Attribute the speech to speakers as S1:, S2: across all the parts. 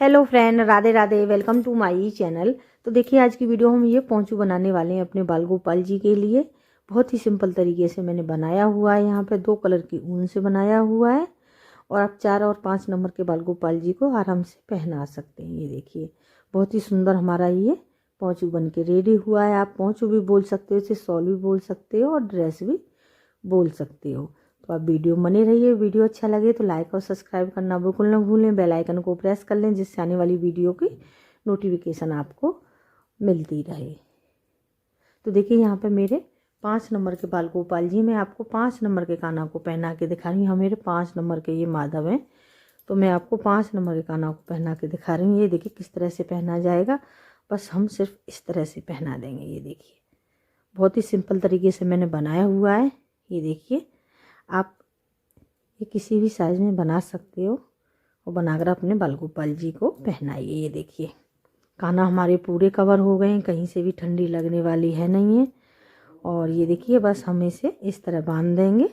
S1: Hello friend, Radhe Radhe. Welcome to my channel. तो देखिए आज की वीडियो हम ये पोंचू बनाने वाले हैं अपने बाल गोपाल जी के लिए। बहुत ही सिंपल तरीके से मैंने बनाया हुआ है। यहाँ पे 2 कलर की ऊन से बनाया हुआ है और आप 4 और 5 नंबर के बाल गोपाल जी को आराम से पहना सकते हैं। ये देखिए बहुत ही सुंदर हमारा ये पोंचू बन के रेडी हुआ है। आप पोंचू भी बोल सकते हो, इसे शॉल भी बोल सकते हो और ड्रेस भी बोल सकते हो। तो आप वीडियो बने रहिए। वीडियो अच्छा लगे तो लाइक और सब्सक्राइब करना बिल्कुल ना भूलें। बेल आइकन को प्रेस कर लें जिससे आने वाली वीडियो की नोटिफिकेशन आपको मिलती रहे। तो देखिए यहाँ पे मेरे 5 नंबर के बाल गोपाल जी, मैं आपको 5 नंबर के काना को पहना के दिखा रही हूँ। मेरे 5 नंबर के ये माधव हैं, तो मैं आपको 5 नंबर के काना को पहना के दिखा रही हूँ। ये देखिए किस तरह से पहना जाएगा। बस हम सिर्फ इस तरह से पहना देंगे। ये देखिए बहुत ही सिंपल तरीके से मैंने बनाया हुआ है। ये देखिए आप ये किसी भी साइज़ में बना सकते हो और बनाकर अपने बाल गोपाल जी को पहनाइए। ये देखिए काना हमारे पूरे कवर हो गए हैं, कहीं से भी ठंडी लगने वाली है नहीं है। और ये देखिए बस हम इसे इस तरह बांध देंगे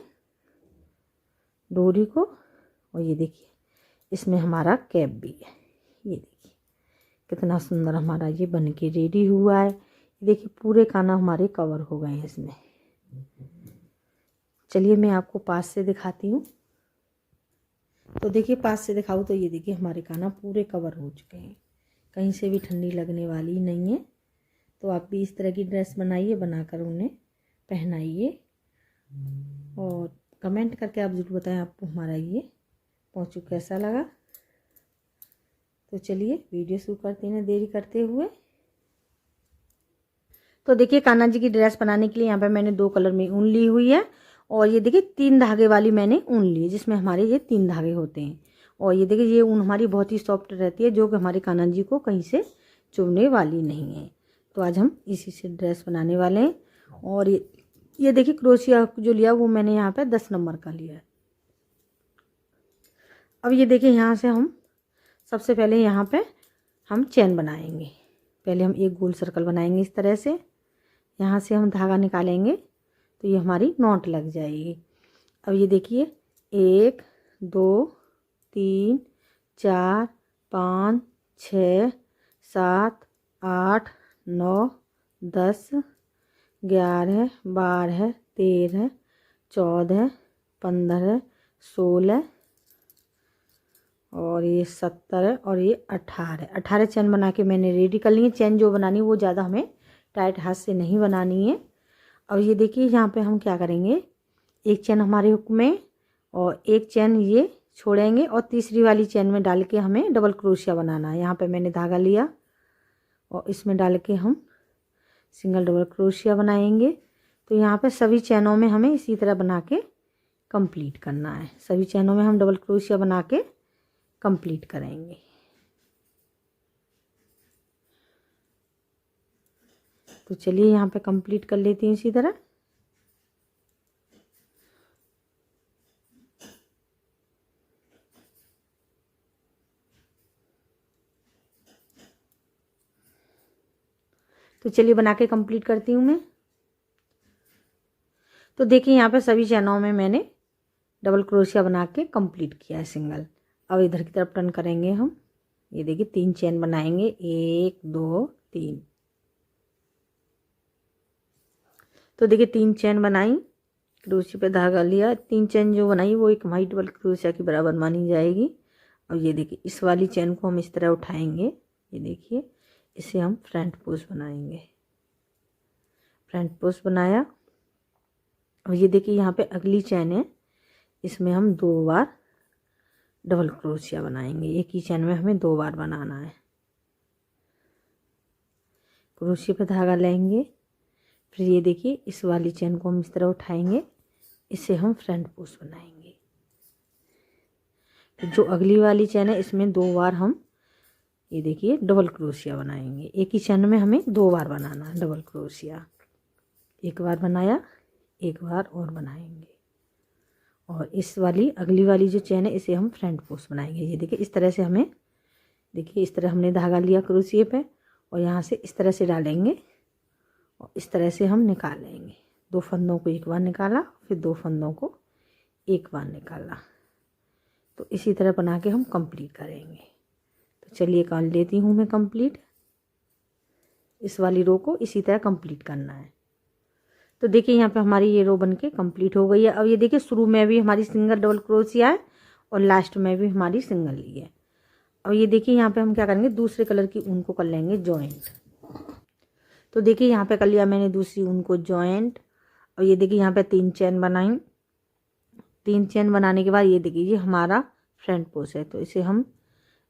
S1: डोरी को। और ये देखिए इसमें हमारा कैप भी है। ये देखिए कितना सुंदर हमारा ये बन के रेडी हुआ है। ये देखिए पूरे काना हमारे कवर हो गए हैं इसमें। चलिए मैं आपको पास से दिखाती हूँ। तो देखिए पास से दिखाऊँ तो ये देखिए हमारे काना पूरे कवर हो चुके हैं, कहीं से भी ठंडी लगने वाली नहीं है। तो आप भी इस तरह की ड्रेस बनाइए, बनाकर उन्हें पहनाइए और कमेंट करके आप ज़रूर बताएं आपको हमारा ये पोंचू कैसा लगा। तो चलिए वीडियो शुरू करते हैं देरी करते हुए। तो देखिए कान्हा जी की ड्रेस बनाने के लिए यहाँ पे मैंने 2 कलर में ऊन ली हुई है और ये देखिए 3 धागे वाली मैंने ऊन ली है, जिसमें हमारे ये 3 धागे होते हैं। और ये देखिए ये ऊन हमारी बहुत ही सॉफ्ट रहती है, जो कि हमारे कान्हा जी को कहीं से चुभने वाली नहीं है। तो आज हम इसी से ड्रेस बनाने वाले हैं। और ये देखिए क्रोशिया जो लिया वो मैंने यहाँ पे 10 नंबर का लिया है। अब ये देखिए यहाँ से हम सबसे पहले यहाँ पे हम चैन बनाएंगे। पहले हम एक गोल सर्कल बनाएंगे इस तरह से। यहाँ से हम धागा निकालेंगे तो ये हमारी नॉट लग जाएगी। अब ये देखिए 1 2 3 4 5 6 7 8 9 10 11 12 13 14 15 16 और ये 17 और ये 18 चैन बना के मैंने रेडी कर ली है। चैन जो बनानी है वो ज़्यादा हमें टाइट हाथ से नहीं बनानी है। अब ये देखिए यहाँ पे हम क्या करेंगे, एक चैन हमारे हुक में और एक चैन ये छोड़ेंगे और तीसरी वाली चैन में डाल के हमें डबल क्रोशिया बनाना है। यहाँ पे मैंने धागा लिया और इसमें डाल के हम सिंगल डबल क्रोशिया बनाएंगे। तो यहाँ पे सभी चैनों में हमें इसी तरह बना के कंप्लीट करना है। सभी चैनों में हम डबल क्रोशिया बना के कंप्लीट करेंगे। तो चलिए यहाँ पे कंप्लीट कर लेती हूँ इसी तरह। तो चलिए बना के कंप्लीट करती हूँ मैं। तो देखिए यहाँ पे सभी चैनों में मैंने डबल क्रोशिया बना के कंप्लीट किया है सिंगल। अब इधर की तरफ टर्न करेंगे हम। ये देखिए 3 चैन बनाएंगे, 1 2 3। तो देखिए 3 चैन बनाई, क्रोशिया पे धागा लिया। 3 चैन जो बनाई वो एक हमारी डबल क्रोशिया की बराबर मानी जाएगी। और ये देखिए इस वाली चैन को हम इस तरह उठाएंगे। ये देखिए इसे हम फ्रंट पोस्ट बनाएंगे। फ्रंट पोस्ट बनाया। और ये देखिए यहाँ पे अगली चैन है, इसमें हम 2 बार डबल क्रोशिया बनाएंगे। एक ही चैन में हमें 2 बार बनाना है। क्रोशिया पे धागा लेंगे, फिर ये देखिए इस वाली चैन को हम इस तरह उठाएंगे, इसे हम फ्रंट पोस्ट बनाएंगे। फिर जो अगली वाली चैन है इसमें 2 बार हम ये देखिए डबल क्रोशिया बनाएंगे। एक ही चैन में हमें 2 बार बनाना है डबल क्रोशिया। एक बार बनाया, एक बार और बनाएंगे। और इस वाली अगली वाली जो चैन है इसे हम फ्रंट पोस्ट बनाएंगे। ये देखिए इस तरह से हमें, देखिए इस तरह हमने धागा लिया क्रोशिया पे और यहाँ से इस तरह से डालेंगे और इस तरह से हम निकाल लेंगे। 2 फंदों को एक बार निकाला, फिर 2 फंदों को एक बार निकाला। तो इसी तरह बना के हम कंप्लीट करेंगे। तो चलिए कर लेती हूँ मैं कंप्लीट। इस वाली रो को इसी तरह कंप्लीट करना है। तो देखिए यहाँ पे हमारी ये रो बनके कंप्लीट हो गई है। अब ये देखिए शुरू में भी हमारी सिंगल डबल क्रोशिया है और लास्ट में भी हमारी सिंगल ली है। अब ये देखिए यहाँ पे हम क्या करेंगे, दूसरे कलर की ऊन को कर लेंगे जॉइंट। तो देखिए यहाँ पे कर लिया मैंने दूसरी ऊन को जॉइंट। और ये देखिए यहाँ पे 3 चेन बनाई। 3 चेन बनाने के बाद ये देखिए ये हमारा फ्रंट पोस्ट है, तो इसे हम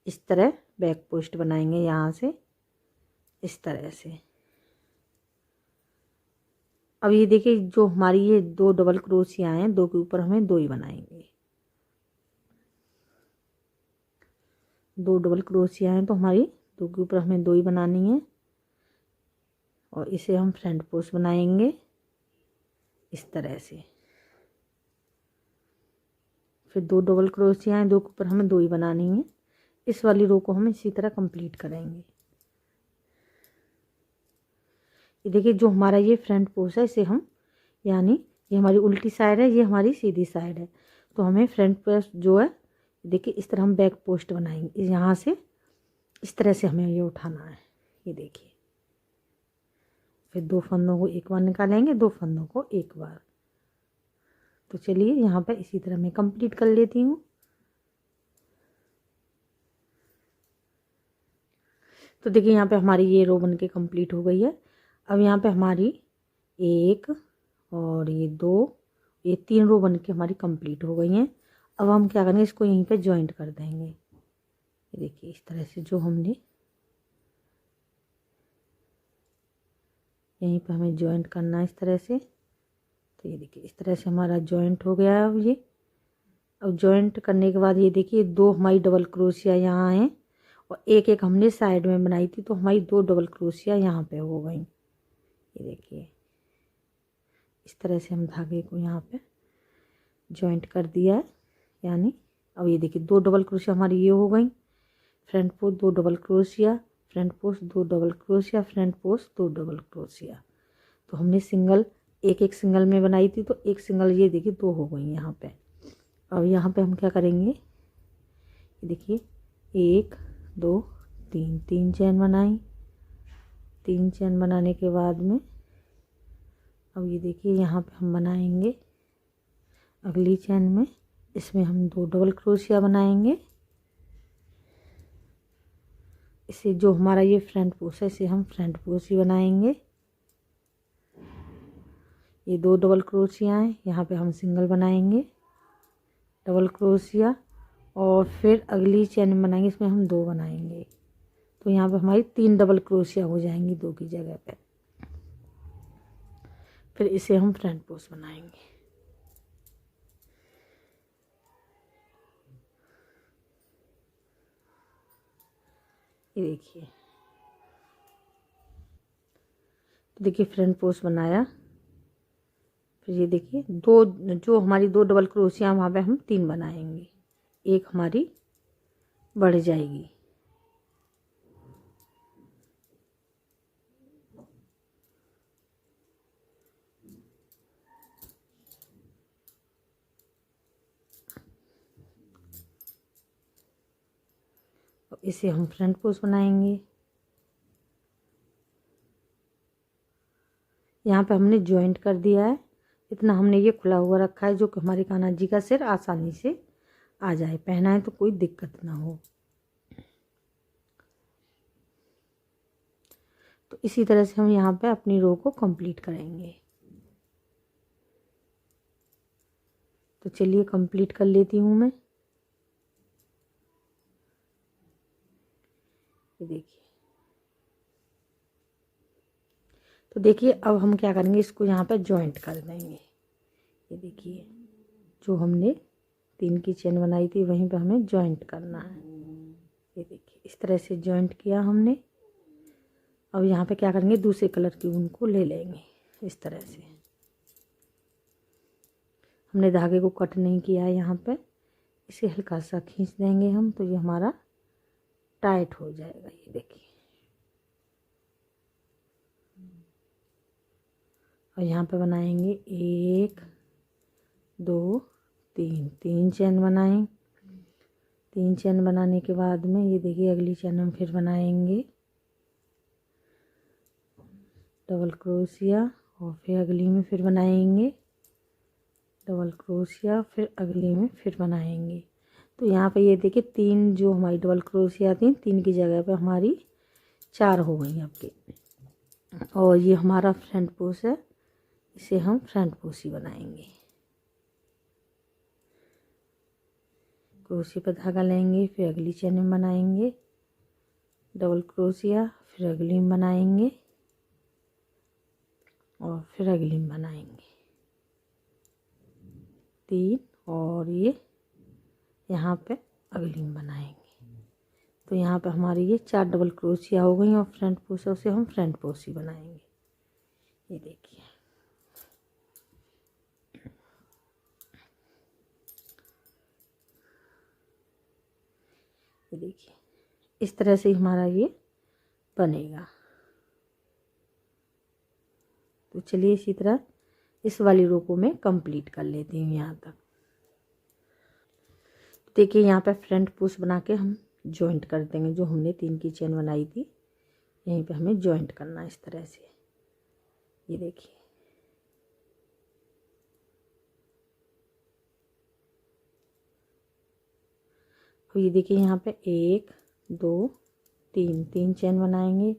S1: इस तरह बैक पोस्ट बनाएंगे यहाँ से इस तरह से। अब ये देखिए जो हमारी ये 2 डबल क्रोशिया हैं, 2 के ऊपर हमें 2 ही बनाएंगे। 2 डबल क्रोशिया हैं तो हमारी 2 के ऊपर हमें 2 ही बनानी है। और इसे हम फ्रंट पोस्ट बनाएंगे इस तरह से। फिर 2 डबल क्रोशिया हैं, 2 के ऊपर हमें 2 ही बनानी है। इस वाली रो को हम इसी तरह कंप्लीट करेंगे। ये देखिए जो हमारा ये फ्रंट पोस्ट है इसे हम, यानी ये हमारी उल्टी साइड है, ये हमारी सीधी साइड है, तो हमें फ्रंट पोस्ट जो है देखिए इस तरह हम बैक पोस्ट बनाएंगे। यहाँ से इस तरह से हमें ये उठाना है। ये देखिए फिर 2 फंदों को एक बार निकालेंगे, 2 फंदों को एक बार। तो चलिए यहाँ पर इसी तरह मैं कंप्लीट कर लेती हूँ। तो देखिए यहाँ पे हमारी ये रो बन के कंप्लीट हो गई है। अब यहाँ पे हमारी 1 और ये 2, ये 3 रो बन के हमारी कंप्लीट हो गई हैं। अब हम क्या करेंगे, इसको यहीं पे जॉइंट कर देंगे। ये देखिए इस तरह से जो हमने यहीं पे हमें जॉइंट करना है इस तरह से। तो ये देखिए इस तरह से हमारा जॉइंट हो गया है। अब जॉइंट करने के बाद ये देखिए 2 हमारी डबल क्रोशिया यहाँ हैं और एक हमने साइड में बनाई थी, तो हमारी 2 डबल क्रोशिया यहाँ पे हो गई। ये देखिए इस तरह से हम धागे को यहाँ पे जॉइंट कर दिया है। यानी अब ये देखिए 2 डबल क्रोशिया हमारी ये हो गई। Front post 2 double crochet, front post 2 double crochet, front post 2 double crochet. तो हमने सिंगल एक सिंगल में बनाई थी, तो एक सिंगल ये देखिए 2 हो गई यहाँ पे। अब यहाँ पे हम क्या करेंगे, ये देखिए 1 2 3 3 चेन बनाई। 3 चेन बनाने के बाद में अब ये देखिए यहाँ पे हम बनाएंगे अगली चेन में, इसमें हम 2 डबल क्रोशिया बनाएंगे। इसे जो हमारा ये फ्रंट पोस्ट है इसे हम फ्रंट पोस्ट ही बनाएंगे। ये 2 डबल क्रोशिया हैं, यहाँ पे हम सिंगल बनाएंगे डबल क्रोशिया, और फिर अगली चेन बनाएंगे, इसमें हम 2 बनाएंगे। तो यहाँ पे हमारी 3 डबल क्रोशिया हो जाएंगी 2 की जगह पे। फिर इसे हम फ्रंट पोस्ट बनाएंगे। ये देखिए, तो देखिए फ्रंट पोस्ट बनाया। फिर ये देखिए 2 जो हमारी 2 डबल क्रोशिया वहाँ पे हम 3 बनाएंगे, एक हमारी बढ़ जाएगी। इसे हम फ्रंट पोस्ट बनाएंगे। यहाँ पे हमने जॉइंट कर दिया है, इतना हमने ये खुला हुआ रखा है जो कि हमारे कान्हा जी का सिर आसानी से आ जाए, पहनाए तो कोई दिक्कत ना हो। तो इसी तरह से हम यहाँ पे अपनी रो को कंप्लीट करेंगे। तो चलिए कंप्लीट कर लेती हूँ मैं। ये देखिए, तो देखिए अब हम क्या करेंगे, इसको यहाँ पे जॉइंट कर देंगे। ये देखिए जो हमने 3 की चेन बनाई थी वहीं पे हमें जॉइंट करना है। ये देखिए इस तरह से जॉइंट किया हमने। अब यहाँ पे क्या करेंगे, दूसरे कलर की ऊन को ले लेंगे इस तरह से। हमने धागे को कट नहीं किया है यहाँ पे, इसे हल्का सा खींच देंगे हम, तो ये हमारा टाइट हो जाएगा। ये देखिए, और यहाँ पे बनाएंगे 1 2 3 3 चेन बनाएं। 3 चेन बनाने के बाद में ये देखिए अगली चेन हम फिर बनाएंगे डबल क्रोशिया और फिर अगली में फिर बनाएंगे डबल क्रोशिया, फिर अगली में फिर बनाएंगे। तो यहाँ पे ये देखिए 3 जो हमारी डबल क्रोशिया थी 3 की जगह पे हमारी 4 हो गई आपकी। और ये हमारा फ्रंट पोस्ट है, इसे हम फ्रंट पोस्ट ही बनाएंगे। क्रोशिया पर धागा लेंगे, फिर अगली चेन में बनाएंगे डबल क्रोशिया, फिर अगली में बनाएंगे और फिर अगली में बनाएंगे 3 और ये यहाँ पे अगली में बनाएंगे। तो यहाँ पे हमारी ये 4 डबल क्रोशिया हो गई और फ्रंट पोस्ट से हम फ्रंट पोस्ट ही बनाएंगे। ये देखिए इस तरह से हमारा ये बनेगा। तो चलिए इसी तरह इस वाली रो को मैं कंप्लीट कर लेती हूँ यहाँ तक। देखिए यहाँ पे फ्रंट पोस्ट बना के हम जॉइंट कर देंगे। जो हमने 3 की चेन बनाई थी यहीं पे हमें जॉइंट करना है इस तरह से। ये देखिए अब ये देखिए यहाँ पे 1 2 3 चेन बनाएंगे।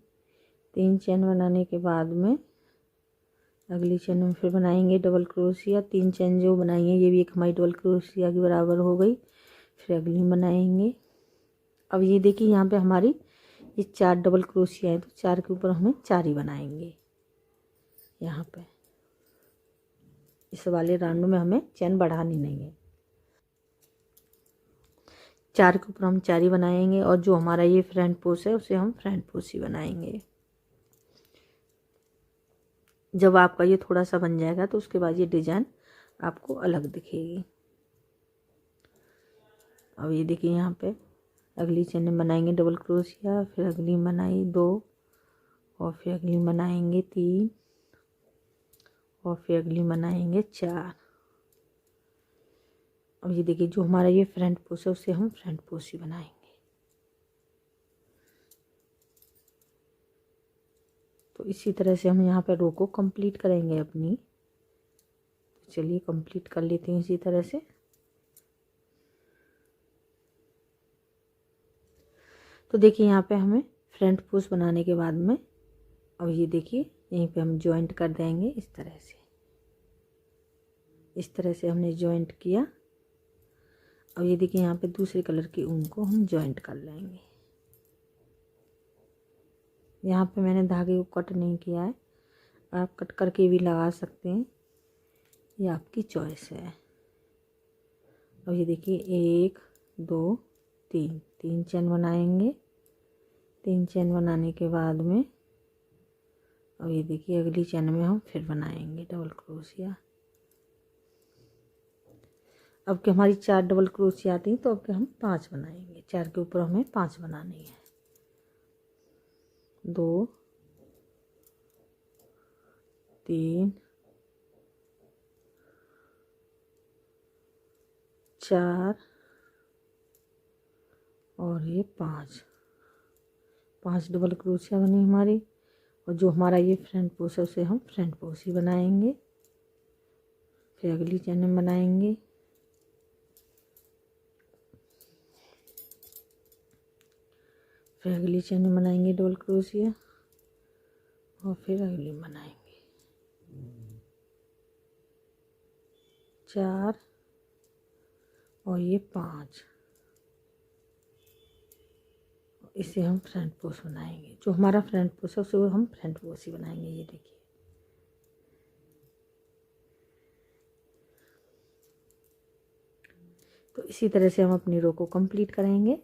S1: 3 चेन बनाने के बाद में अगली चेन में फिर बनाएंगे डबल क्रोशिया। 3 चेन जो बनाई है ये भी एक हमारी डबल क्रोशिया के बराबर हो गई। फिर अगली बनाएंगे। अब ये देखिए यहाँ पे हमारी ये 4 डबल क्रोशिया है, तो 4 के ऊपर हमें 4 ही बनाएंगे। यहाँ पे इस वाले राउंड में हमें चेन बढ़ानी नहीं है। 4 के ऊपर हम 4 ही बनाएंगे और जो हमारा ये फ्रंट पोस्ट है उसे हम फ्रंट पोस्ट ही बनाएंगे। जब आपका ये थोड़ा सा बन जाएगा तो उसके बाद ये डिजाइन आपको अलग दिखेगी। अब ये देखिए यहाँ पे अगली चेन में बनाएंगे डबल क्रोशिया, फिर अगली बनाई 2 और फिर अगली बनाएंगे 3 और फिर अगली बनाएंगे 4। अब ये देखिए जो हमारा ये फ्रंट पोस्ट है उसे हम फ्रंट पोस्ट ही बनाएंगे। तो इसी तरह से हम यहाँ पे रो को कंप्लीट करेंगे अपनी। तो चलिए कंप्लीट कर लेते हैं इसी तरह से। तो देखिए यहाँ पे हमें फ्रंट पोस्ट बनाने के बाद में अब ये देखिए यहीं पे हम जॉइंट कर देंगे इस तरह से। इस तरह से हमने जॉइंट किया। अब ये देखिए यहाँ पे दूसरे कलर की ऊन को हम जॉइंट कर लेंगे। यहाँ पे मैंने धागे को कट नहीं किया है, आप कट करके भी लगा सकते हैं, ये आपकी चॉइस है। अब ये देखिए 1 2 3 चेन बनाएंगे। 3 चेन बनाने के बाद में अब ये देखिए अगली चेन में हम फिर बनाएंगे डबल क्रोशिया। अब कि हमारी 4 डबल क्रोशिया आती तो अब के हम 5 बनाएंगे। 4 के ऊपर हमें 5 बनानी है। 2 3 4 और ये 5 डबल क्रोशिया बनी हमारी। और जो हमारा ये फ्रंट पोस्ट है उसे हम फ्रंट पोस्ट ही बनाएंगे। फिर अगली चेन में बनाएंगे। फिर अगली चेन में बनाएंगे डबल क्रोशिया और फिर अगली बनाएंगे 4 और ये 5। इसे हम फ्रंट पोस्ट बनाएंगे। जो हमारा फ्रंट पोस्ट है उसे हम फ्रंट पोस्ट ही बनाएंगे। ये देखिए तो इसी तरह से हम अपनी रो को कंप्लीट करेंगे।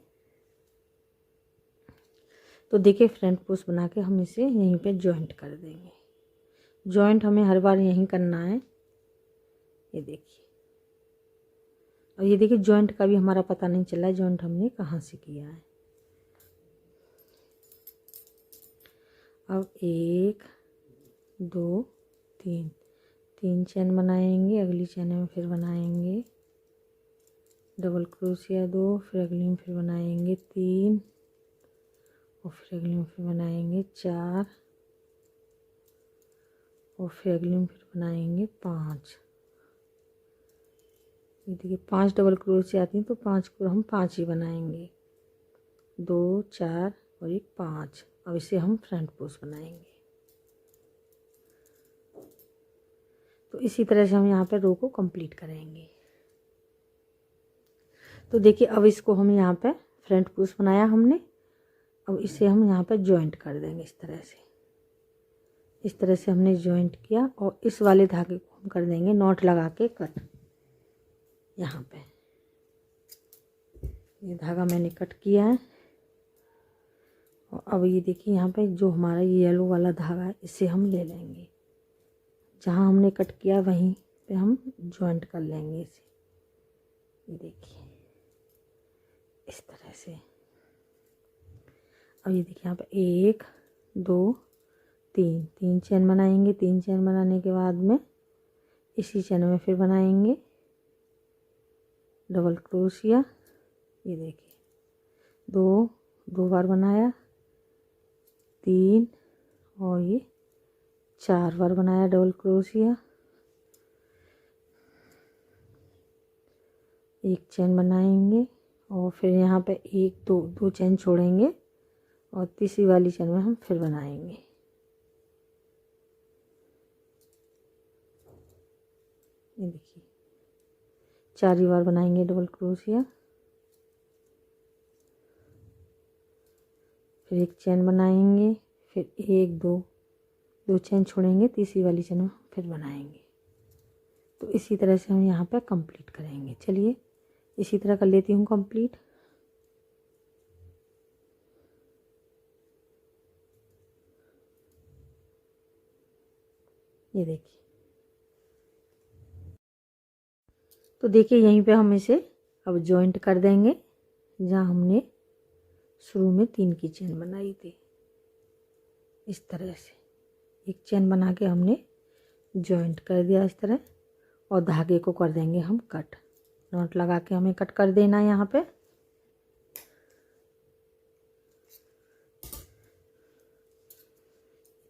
S1: तो देखिए फ्रंट पोस्ट बना के हम इसे यहीं पे जॉइंट कर देंगे। जॉइंट हमें हर बार यहीं करना है। ये देखिए और ये देखिए जॉइंट का भी हमारा पता नहीं चला जॉइंट हमने कहाँ से किया है। अब 1 2 3 चेन बनाएंगे। अगली चेन में फिर बनाएंगे डबल क्रोशिया 2, फिर अगली में फिर बनाएंगे 3 और फिर अगली में फिर बनाएंगे 4 और फिर अगली में फिर बनाएंगे 5। ये देखिए 5 डबल क्रोशिया आती हैं तो 5 को हम 5 ही बनाएंगे, 2 4 और एक 5। अब इसे हम फ्रंट पोस्ट बनाएंगे। तो इसी तरह से हम यहाँ पे रो को कंप्लीट करेंगे। तो देखिए अब इसको हम यहाँ पे फ्रंट पोस्ट बनाया हमने, अब इसे हम यहाँ पे जॉइंट कर देंगे इस तरह से। इस तरह से हमने जॉइंट किया और इस वाले धागे को हम कर देंगे नॉट लगा के कट। यहाँ पे ये धागा मैंने कट किया है और अब ये देखिए यहाँ पे जो हमारा ये येलो वाला धागा है इसे हम ले लेंगे, जहाँ हमने कट किया वहीं पे हम जॉइंट कर लेंगे इसे। ये देखिए इस तरह से। अब ये देखिए यहाँ पे 1 2 3 चेन बनाएंगे। 3 चेन बनाने के बाद में इसी चेन में फिर बनाएंगे डबल क्रोशिया। ये देखिए 2 बार बनाया, 3 और ये 4 बार बनाया डबल क्रोशिया। एक चेन बनाएंगे और फिर यहाँ पे 1 2 चेन छोड़ेंगे और तीसरी वाली चेन में हम फिर बनाएंगे। ये देखिए 4 बार बनाएंगे डबल क्रोशिया, फिर एक चेन बनाएंगे, फिर 1 2 चेन छोड़ेंगे, तीसरी वाली चेन में फिर बनाएंगे। तो इसी तरह से हम यहाँ पे कंप्लीट करेंगे। चलिए इसी तरह कर लेती हूँ कंप्लीट। ये देखिए, तो देखिए यहीं पे हम इसे अब जॉइंट कर देंगे जहाँ हमने शुरू में 3 की चेन बनाई थी। इस तरह से एक चेन बना के हमने जॉइंट कर दिया इस तरह, और धागे को कर देंगे हम कट। नॉट लगा के हमें कट कर देना है यहाँ पे।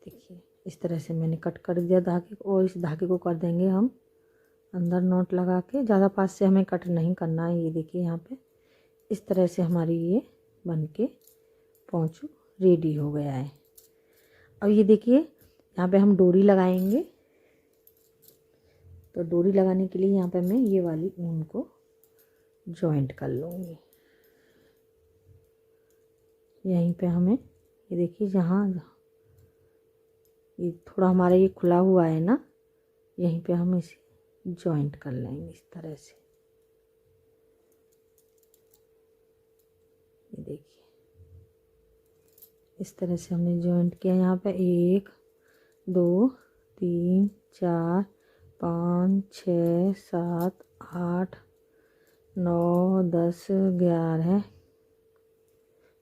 S1: देखिए इस तरह से मैंने कट कर दिया धागे को, और इस धागे को कर देंगे हम अंदर नॉट लगा के। ज़्यादा पास से हमें कट नहीं करना है। ये देखिए यहाँ पे इस तरह से हमारी ये बन के पोंचू रेडी हो गया है। अब ये देखिए यहाँ पे हम डोरी लगाएंगे। तो डोरी लगाने के लिए यहाँ पे मैं ये वाली ऊन को जॉइंट कर लूँगी। यहीं पे हमें ये देखिए जहाँ ये थोड़ा हमारा ये खुला हुआ है ना, यहीं पे हम इसे जॉइंट कर लेंगे इस तरह से। ये देखिए इस तरह से हमने जॉइंट किया। यहाँ पे 1 2 3 4 5 6 7 8 9 10 11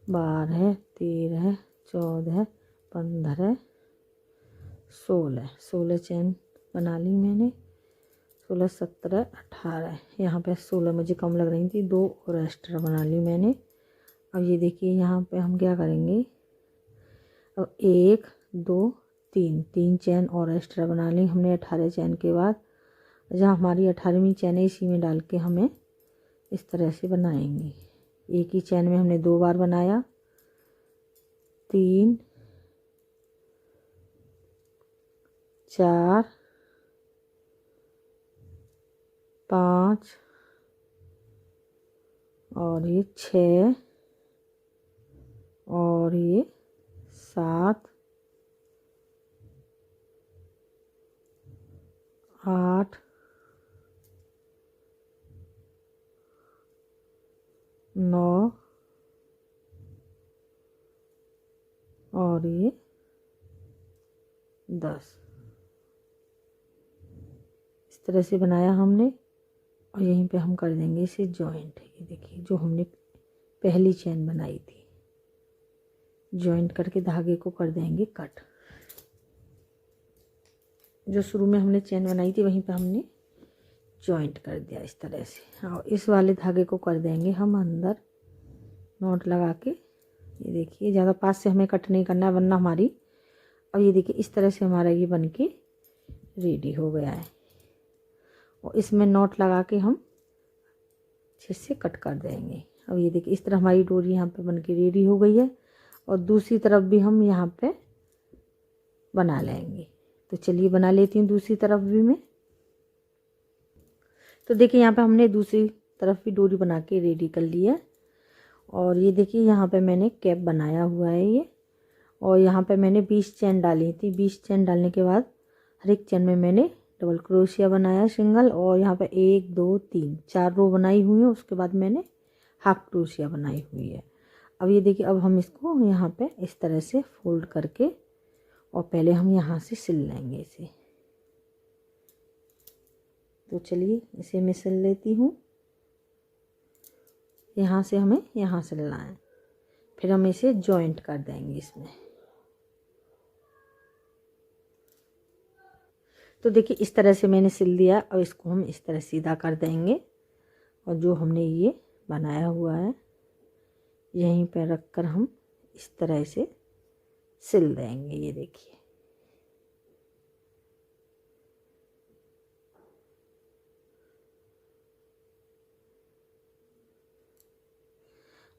S1: 12 13 14 15 16 चेन बना ली मैंने। 16 17 18, यहाँ पे 16 मुझे कम लग रही थी, 2 और एक्स्ट्रा बना ली मैंने। अब ये देखिए यहाँ पे हम क्या करेंगे, अब 1 2 3 चेन और एक्स्ट्रा बना ली हमने 18 चेन के बाद। जहाँ हमारी 18वीं चेन है इसी में डाल के हमें इस तरह से बनाएंगे। एक ही चेन में हमने 2 बार बनाया, 3 4 5 और ये 6 और ये 7 8 9 और ये 10। इस तरह से बनाया हमने और यहीं पे हम कर देंगे इसे जॉइंट। ये देखिए जो हमने पहली चेन बनाई थी, जॉइंट करके धागे को कर देंगे कट। जो शुरू में हमने चेन बनाई थी वहीं पे हमने जॉइंट कर दिया इस तरह से। और इस वाले धागे को कर देंगे हम अंदर नॉट लगा के। ये देखिए ज़्यादा पास से हमें कट नहीं करना है वरना हमारी, अब ये देखिए इस तरह से हमारा ये बन के रेडी हो गया है। और इसमें नॉट लगा के हम अच्छे से कट कर देंगे। अब ये देखिए इस तरह हमारी डोरी यहाँ पे बन के रेडी हो गई है। और दूसरी तरफ भी हम यहाँ पे बना लेंगे। तो चलिए बना लेती हूँ दूसरी तरफ भी मैं। तो देखिए यहाँ पे हमने दूसरी तरफ भी डोरी बना के रेडी कर ली है। और ये देखिए यहाँ पे मैंने कैप बनाया हुआ है ये। और यहाँ पे मैंने 20 चैन डाली थी। 20 चैन डालने के बाद हर एक चैन में मैंने डबल क्रोशिया बनाया सिंगल। और यहाँ पे 1 2 3 4 रो बनाई हुई है। उसके बाद मैंने हाफ क्रोशिया बनाई हुई है। अब ये देखिए अब हम इसको यहाँ पे इस तरह से फोल्ड करके और पहले हम यहाँ से सिल लेंगे इसे। तो चलिए इसे मैं सिल लेती हूँ। यहाँ से हमें यहाँ सिलना है, फिर हम इसे जॉइंट कर देंगे इसमें। तो देखिए इस तरह से मैंने सिल दिया। अब इसको हम इस तरह सीधा कर देंगे और जो हमने ये बनाया हुआ है यहीं पर रख कर हम इस तरह से सिल देंगे। ये देखिए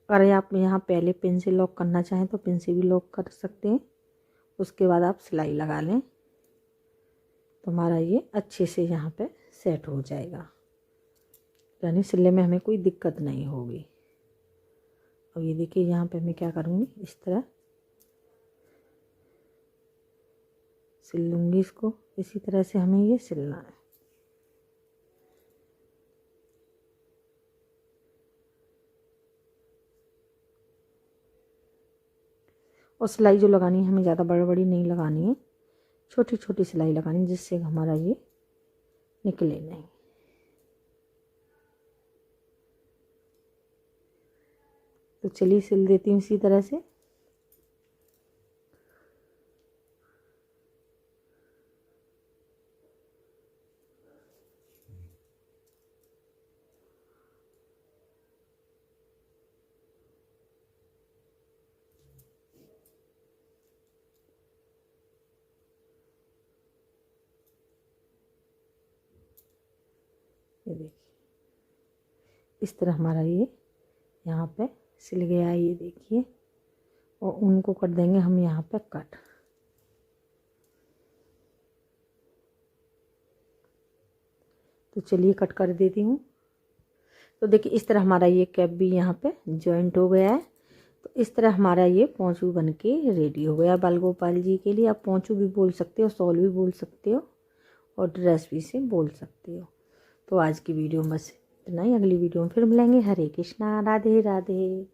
S1: अगर आप यहाँ पहले पिन से लॉक करना चाहें तो पिन से भी लॉक कर सकते हैं। उसके बाद आप सिलाई लगा लें तो हमारा ये अच्छे से यहाँ पे सेट हो जाएगा, यानी सिलने में हमें कोई दिक्कत नहीं होगी। अब ये देखिए यहाँ पे मैं क्या करूँगी, इस तरह सिल लूँगी इसको। इसी तरह से हमें ये सिलना है। और सिलाई जो लगानी है हमें ज़्यादा बड़ी बड़ी नहीं लगानी है, छोटी छोटी सिलाई लगानी है जिससे हमारा ये निकले नहीं। तो चलिए सिल देती हूँ इसी तरह से। ये देखिए इस तरह हमारा ये यहाँ पे सिल गया है। ये देखिए और उनको कर देंगे हम यहाँ पे कट। तो चलिए कट कर देती हूँ। तो देखिए इस तरह हमारा ये कैप भी यहाँ पे जॉइंट हो गया है। तो इस तरह हमारा ये पोंचू बन के रेडी हो गया बाल गोपाल जी के लिए। आप पोंचू भी बोल सकते हो, शॉल भी बोल सकते हो और ड्रेस भी से बोल सकते हो। तो आज की वीडियो में बस इतना ही। अगली वीडियो में फिर मिलेंगे। हरे कृष्णा, राधे राधे।